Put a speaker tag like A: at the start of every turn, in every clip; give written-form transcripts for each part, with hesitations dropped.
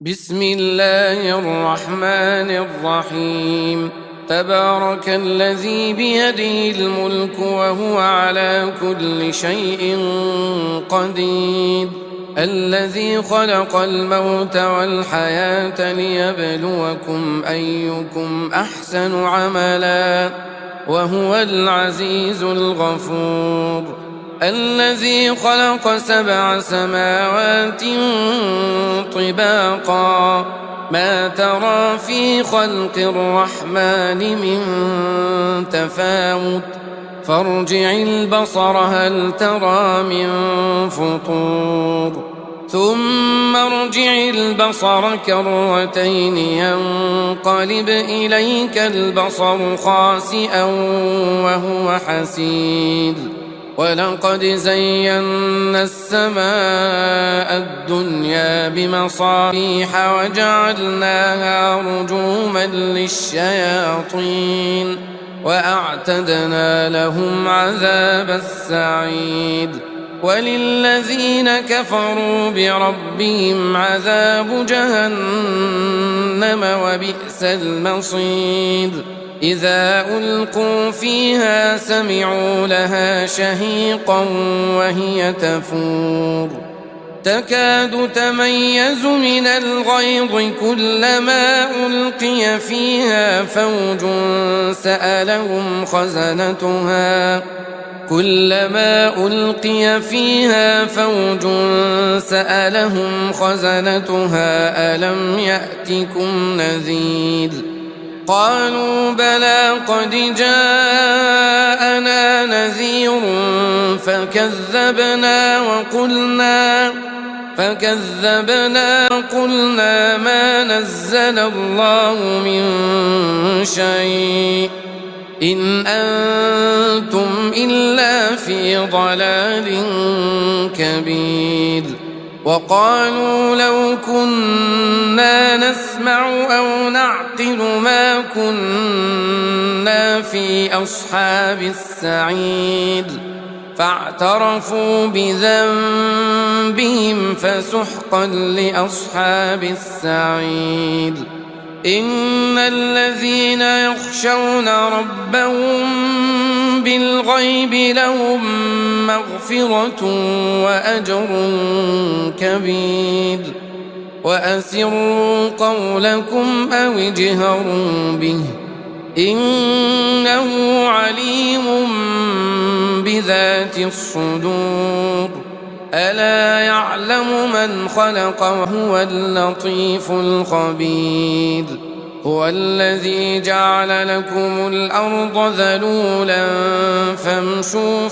A: بسم الله الرحمن الرحيم. تبارك الذي بيده الملك وهو على كل شيء قدير، الذي خلق الموت والحياة ليبلوكم أيكم أحسن عملا وهو العزيز الغفور. الذي خلق 7 سماوات طباقا، ما ترى في خلق الرحمن من تفاوت، فارجع البصر هل ترى من فطور، ثم ارجع البصر كرتين ينقلب إليك البصر خاسئا وهو حسير. ولقد زينا السماء الدنيا بمصابيح وجعلناها رجوما للشياطين وأعتدنا لهم عذاب السعير. وللذين كفروا بربهم عذاب جهنم وبئس المصير. إذا ألقوا فيها سمعوا لها شهيقا وهي تفور، تكاد تميز من الغيظ كلما ألقي فيها فوج سألهم خزنتها ألم يأتكم نذير؟ قالوا بلى قد جاءنا نذير فكذبنا وقلنا ما نزل الله من شيء إن أنتم إلا في ضلال كبير. وقالوا لو كنا نسمع أو نعقل ما كنا في أصحاب السعير، فاعترفوا بذنبهم فسحقا لأصحاب السعير. إن الذين يخشون ربهم بالغيب لهم مغفرة وأجر كبير. وأسروا قولكم أو اجهروا به إنه عليم بذات الصدور. ألا يعلم من خلق وهو اللطيف الخبير. هو الذي جعل لكم الأرض ذلولا فامشوا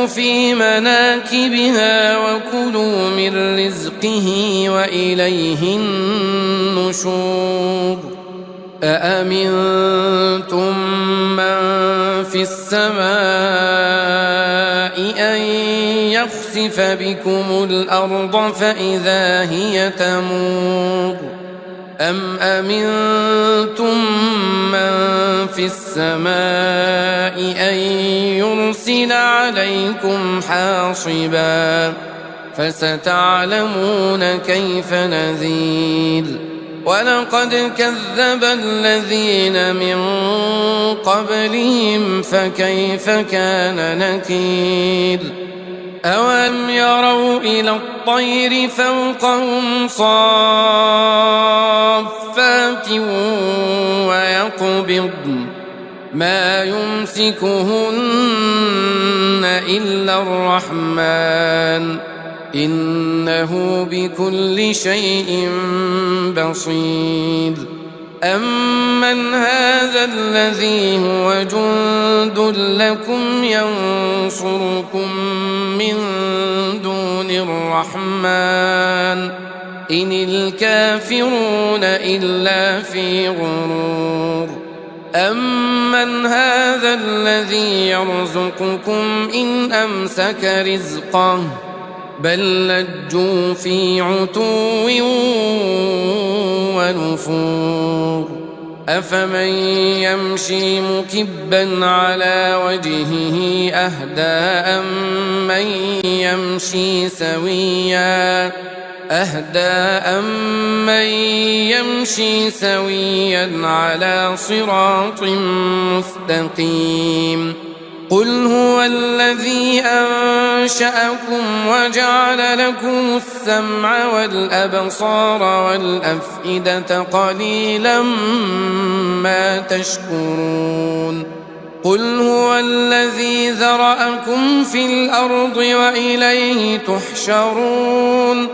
A: في مناكبها وكلوا من رزقه وإليه النشور. أأمنتم من في السماء أن يخسف بكم الأرض فإذا هي تمور، أم أمنتم من في السماء أن يرسل عليكم حاصبا، فستعلمون كيف نذير. ولقد كذب الذين من قبلهم فكيف كان نكير. أولم يروا إلى الطير فوقهم صافات ويقبضن ما يمسكهن إلا الرحمن إنه بكل شيء بصير. أمن هذا الذي هو جند لكم ينصركم من دون الرحمن إن الكافرون إلا في غرور. أمن هذا الذي يرزقكم إن أمسك رزقه بل لجوا في عتو ونفور. أفمن يمشي مكبا على وجهه أهدى أمن يمشي سويا على صراط مستقيم قل هو الذي أنشأكم وجعل لكم السمع والأبصار والأفئدة قليلا ما تشكرون قل هو الذي ذرأكم في الأرض وإليه تحشرون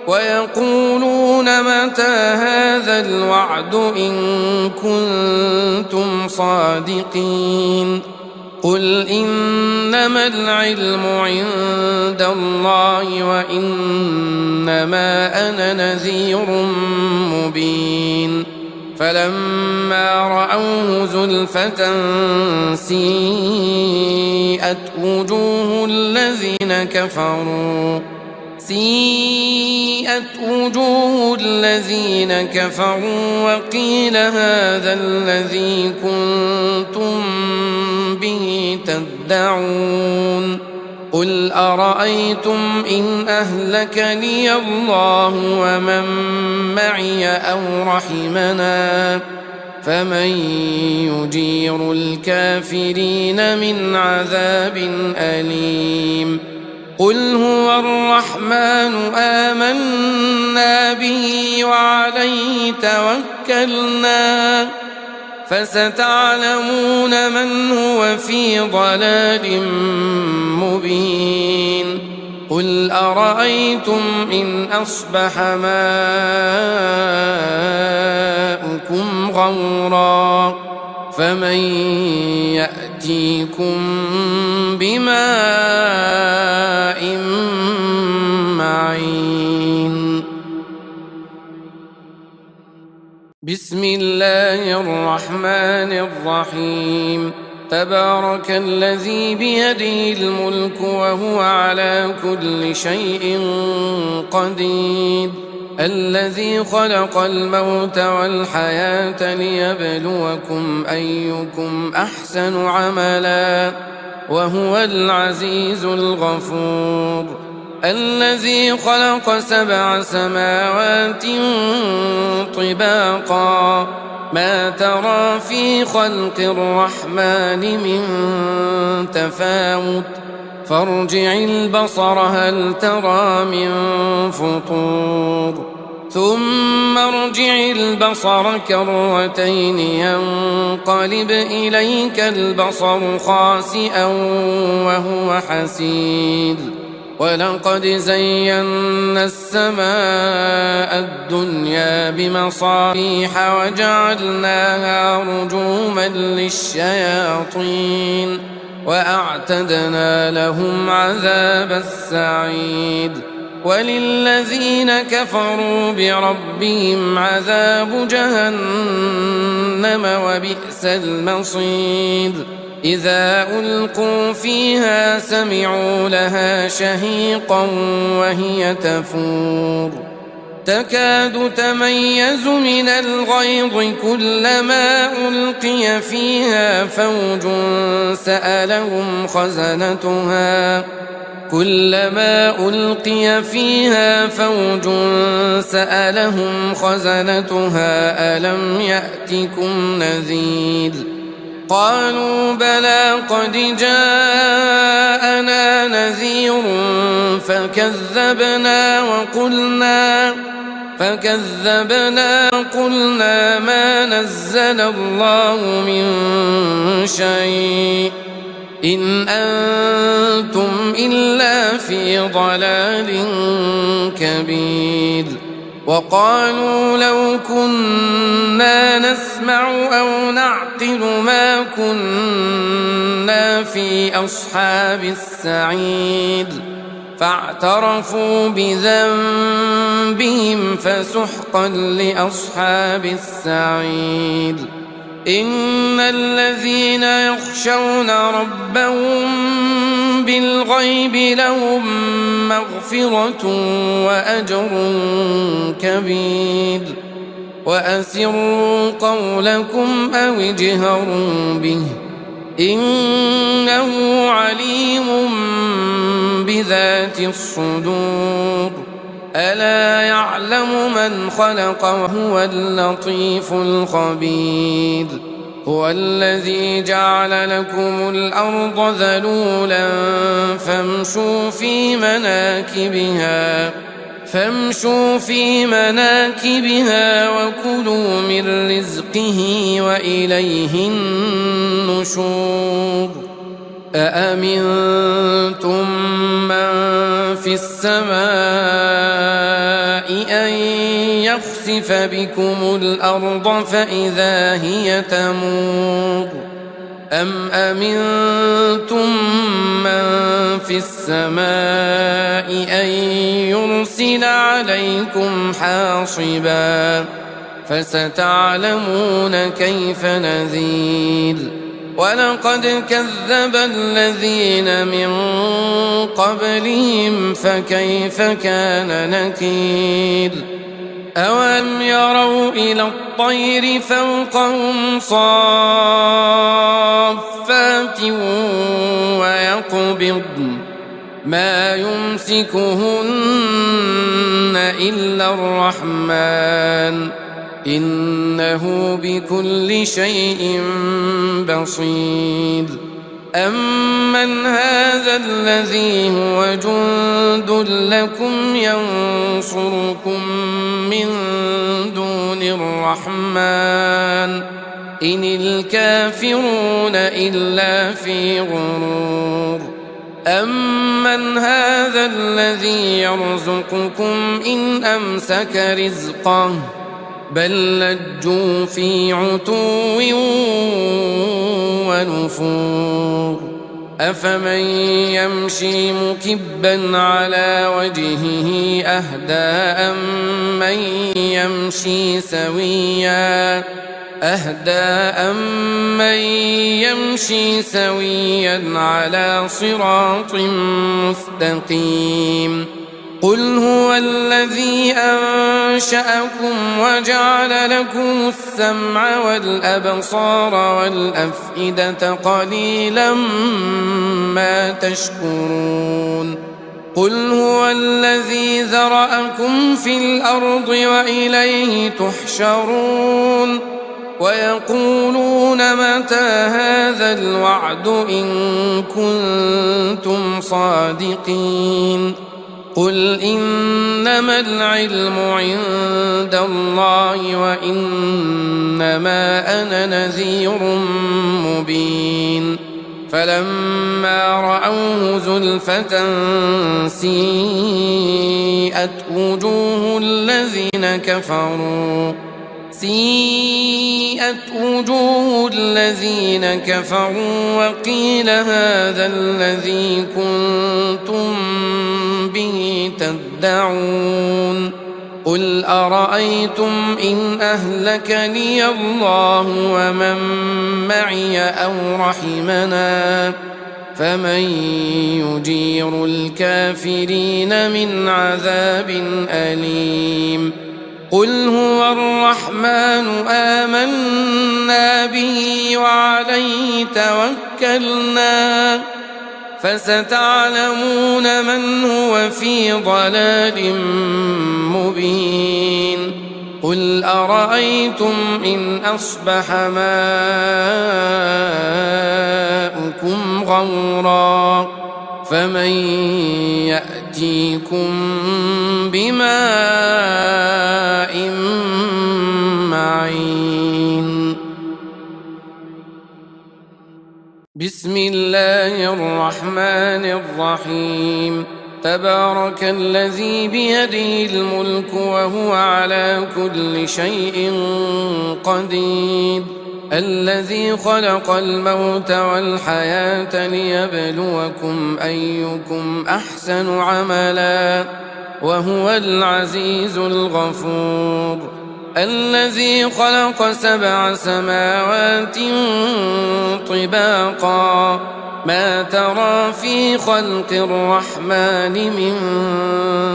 A: ويقولون متى هذا الوعد إن كنتم صادقين قل إنما العلم عند الله وإنما أنا نذير مبين فلما رأوه زلفة سيئت وجوه الذين كفروا وقيل هذا الذي كنتم به تدعون قل أرأيتم إن أهلكني الله ومن معي أو رحمنا فمن يجير الكافرين من عذاب أليم قل هو الرحمن آمنا به وعليه توكلنا فستعلمون من هو في ضلال مبين قل أرأيتم إن أصبح ماؤكم غورا فمن يأتيكم بماء معين بسم الله الرحمن الرحيم تبارك الذي بيده الملك وهو على كل شيء قدير الذي خلق الموت والحياة ليبلوكم أيكم أحسن عملا وهو العزيز الغفور الذي خلق 7 سماوات طباقا ما ترى في خلق الرحمن من تفاوت فارجع البصر هل ترى من فطور ثم ارجع البصر كرتين ينقلب إليك البصر خاسئا وهو حسير ولقد زينا السماء الدنيا بمصابيح وجعلناها رجوما للشياطين وأعتدنا لهم عذاب السعير وللذين كفروا بربهم عذاب جهنم وبئس المصير إذا ألقوا فيها سمعوا لها شهيقا وهي تفور تكاد تميز من الغيظ كلما ألقي فيها فوج سألهم خزنتها ألم يأتكم نذير قالوا بلى قد جاءنا نذير فكذبنا وقلنا ما نزل الله من شيء إن أنتم إلا في ضلال كبير وقالوا لو كنا نسمع أو نعقل ما كنا في أصحاب السعير فاعترفوا بذنبهم فسحقا لأصحاب السعير إن الذين يخشون ربهم بالغيب لهم مغفرة وأجر كبير وأسروا قولكم أو اجهروا به إنه عليم بذات الصدور ألا يعلم من خلق وهو اللطيف الخبير هو الذي جعل لكم الأرض ذلولا فامشوا في مناكبها وكلوا من رزقه وإليه النشور أأمنتم من في السماء أن يخسف بكم الأرض فإذا هي تمور أم أمنتم من في السماء أن يرسل عليكم حاصبا فستعلمون كيف نذير ولقد كذب الذين من قبلهم فكيف كان نكير أولم يروا إلى الطير فوقهم صافات ويقبضن ما يمسكهن إلا الرحمن إنه بكل شيء بصير أمن هذا الذي هو جند لكم ينصركم من دون الرحمن إن الكافرون إلا في غرور أمن هذا الذي يرزقكم إن أمسك رزقه بل لجوا في عتو ونفور أفمن يمشي مكبا على وجهه أهدى أمن يمشي سويا على صراط مستقيم قل هو الذي أنشأكم وجعل لكم السمع والأبصار والأفئدة قليلا ما تشكرون قل هو الذي ذرأكم في الأرض وإليه تحشرون ويقولون متى هذا الوعد إن كنتم صادقين قل إنما العلم عند الله وإنما أنا نذير مبين فلما رأوه زلفة سيئت وجوه الذين كفروا وقيل هذا الذي كنتم به تدعون قل أرأيتم إن أهلكني الله ومن معي أو رحمنا فمن يجير الكافرين من عذاب أليم قل هو الرحمن آمنا به وعليه توكلنا فستعلمون من هو في ضلال مبين قل أرأيتم إن أصبح ماؤكم غورا فمن يأتيكم بماء معين بسم الله الرحمن الرحيم تبارك الذي بيده الملك وهو على كل شيء قدير الذي خلق الموت والحياة ليبلوكم أيكم أحسن عملا وهو العزيز الغفور الذي خلق 7 سماوات طباقا ما ترى في خلق الرحمن من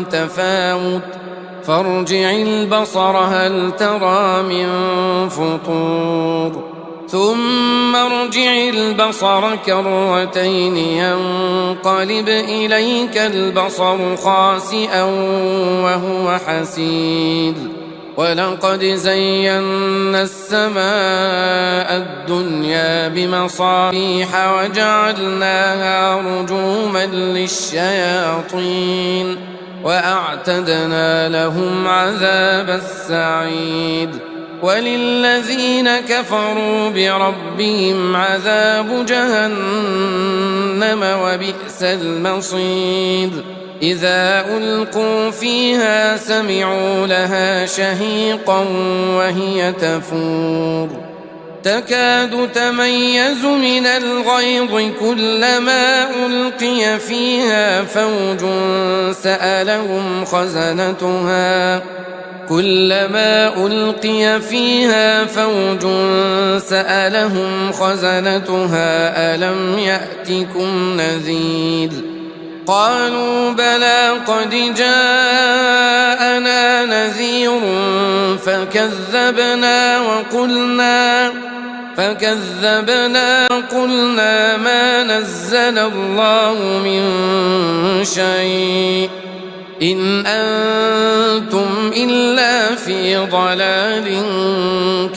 A: تفاوت فارجع البصر هل ترى من فطور ثم ارجع البصر كرتين ينقلب إليك البصر خاسئا وهو حسير ولقد زينا السماء الدنيا بمصابيح وجعلناها رجوما للشياطين وأعتدنا لهم عذاب السعير وللذين كفروا بربهم عذاب جهنم وبئس المصير إذا ألقوا فيها سمعوا لها شهيقا وهي تفور تكاد تميز من الغيظ كلما ألقي فيها فوج سألهم خزنتها ألم يأتكم نذير قالوا بلى قد جاءنا نذير فكذبنا وقلنا ما نزل الله من شيء إن أنتم إلا في ضلال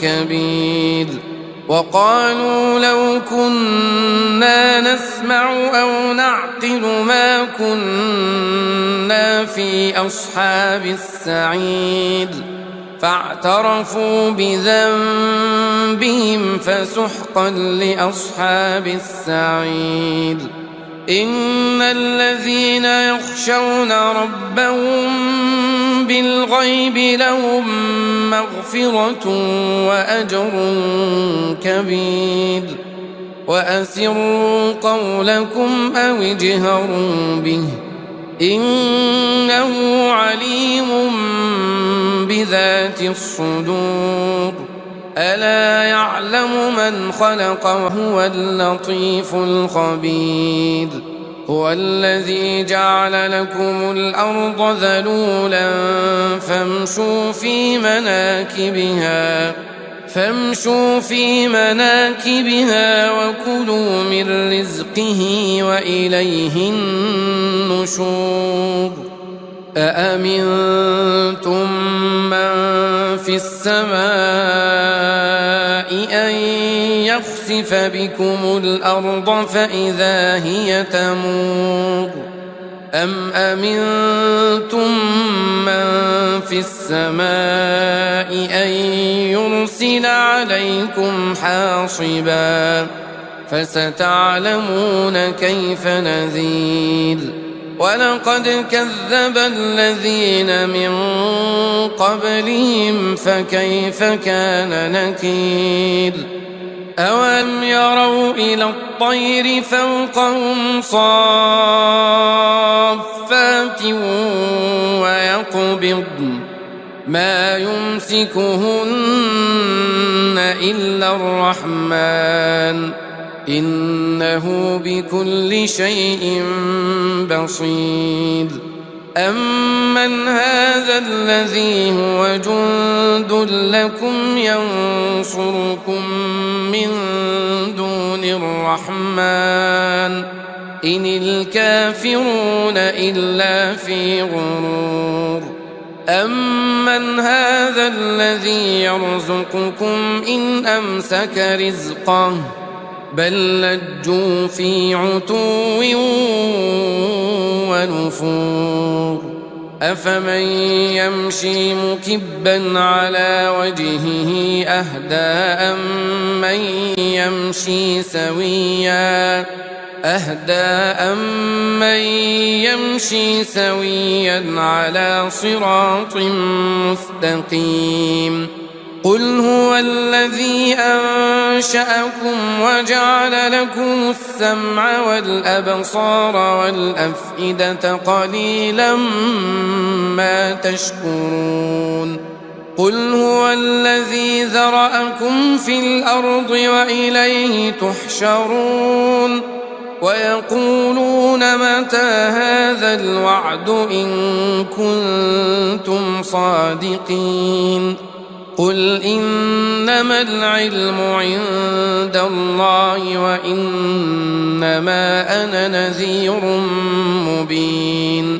A: كبير وقالوا لو كنا نسمع أو نعقل ما كنا في أصحاب السعير فاعترفوا بذنبهم فسحقا لأصحاب السعير إن الذين يخشون ربهم بالغيب لهم مغفرة وأجر كبير وأسروا قولكم أو اجهروا به إنه عليم بذات الصدور ألا يعلم من خلق وهو اللطيف الخبير هو الذي جعل لكم الأرض ذلولا فامشوا في مناكبها وكلوا من رزقه وإليه النشور أأمنتم من في السماء أن يخسف بكم الأرض فإذا هي تمور أم أمنتم من في السماء أن يرسل عليكم حاصبا فستعلمون كيف نذير ولقد كذب الذين من قبلهم فكيف كان نكير أولم يروا إلى الطير فوقهم صافات ويقبضن ما يمسكهن إلا الرحمن إنه بكل شيء بصير أمن هذا الذي هو جند لكم ينصركم من دون الرحمن إن الكافرون إلا في غرور أمن هذا الذي يرزقكم إن أمسك رزقه بل لجوا في عتو ونفور أفمن يمشي مكبا على وجهه أهدى أمن يمشي سويا على صراط مستقيم قل هو الذي أنشأكم وجعل لكم السمع والأبصار والأفئدة قليلا ما تشكرون قل هو الذي ذرأكم في الأرض وإليه تحشرون ويقولون متى هذا الوعد إن كنتم صادقين قل إنما العلم عند الله وإنما أنا نذير مبين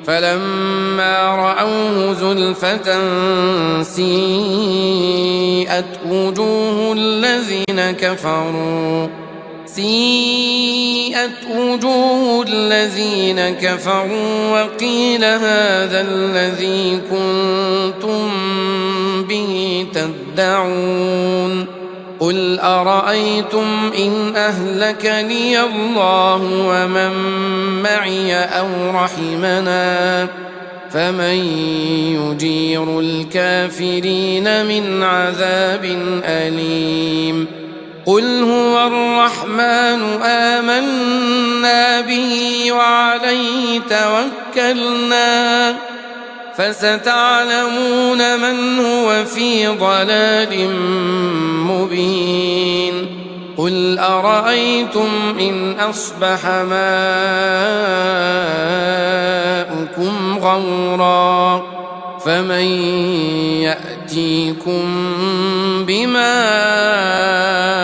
A: فلما رأوه زلفة سيئت وجوه الذين كفروا وقيل هذا الذي كنتم به تدعون قل أرأيتم إن أهلكني الله ومن معي أو رحمنا فمن يجير الكافرين من عذاب أليم قل هو الرحمن آمنا به وعليه توكلنا فستعلمون من هو في ضلال مبين قل أرأيتم إن أصبح ماؤكم غورا فمن يأتيكم بماء